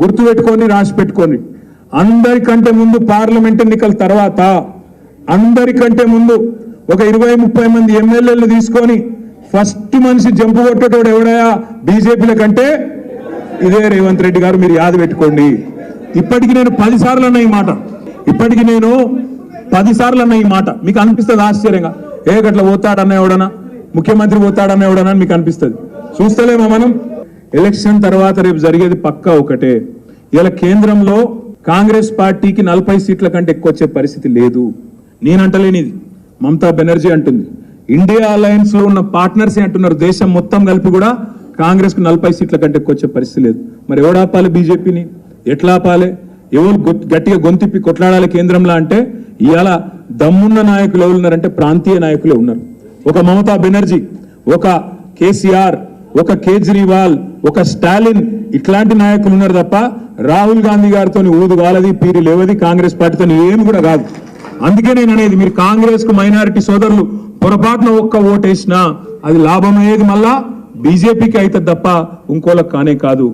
గుర్తుపెట్టుకొని రాసి పెట్టుకొని అందరికంటే ముందు పార్లమెంట్ ఎన్నికల తర్వాత అందరికంటే ముందు ఒక 20-30 మంది ఎమ్మెల్యేలు తీసుకొని ఫస్ట్ మనిషి జంపు కొట్టేటోడు ఎవడయా బీజేపీల కంటే ఇదే రేవంత్ రెడ్డి గారు. మీరు యాద పెట్టుకోండి. ఇప్పటికి నేను 10 సార్లు అన్న ఈ మాట, ఇప్పటికి నేను 10 సార్లు అన్న ఈ మాట. మీకు అనిపిస్తుంది ఆశ్చర్యంగా, ఏ గట్ల పోతాడన్న ఎవడనా, ముఖ్యమంత్రి పోతాడన్న ఎవడనా మీకు అనిపిస్తుంది. చూస్తలేమా మనం? ఎలక్షన్ తర్వాత రేపు జరిగేది పక్కా ఒకటే. ఇలా కేంద్రంలో కాంగ్రెస్ పార్టీకి 40 సీట్ల కంటే ఎక్కువ వచ్చే పరిస్థితి లేదు. నేనంటలేనిది, మమతా బెనర్జీ అంటుంది. ఇండియా అలయన్స్ లో ఉన్న పార్ట్నర్సే అంటున్నారు, దేశం మొత్తం కలిపి కూడా కాంగ్రెస్ కు 40 సీట్ల కంటే ఎక్కువ వచ్చే పరిస్థితి లేదు. మరి ఎవడాపాలి బీజేపీని? ఎట్లా ఆపాలి? ఎవరు గట్టిగా గొంతిప్పి కొట్లాడాలి కేంద్రంలో అంటే ఇవాళ దమ్మున్న నాయకులు ఎవరు ఉన్నారంటే ప్రాంతీయ నాయకులే ఉన్నారు. ఒక మమతా బెనర్జీ, ఒక కేసీఆర్, ఒక కేజ్రీవాల్, ఒక స్టాలిన్, ఇట్లాంటి నాయకులు ఉన్నారు తప్ప రాహుల్ గాంధీ గారితో ఊదు కాలది, పీరి లేవది, కాంగ్రెస్ పార్టీతో ఏమి కూడా కాదు. అందుకే నేను అనేది, మీరు కాంగ్రెస్ కు మైనారిటీ సోదరులు పొరపాటున ఒక్క ఓటేసినా అది లాభం అయ్యేది మళ్ళా బీజేపీకి అయితే తప్ప ఇంకోళ్ళకి కానే కాదు.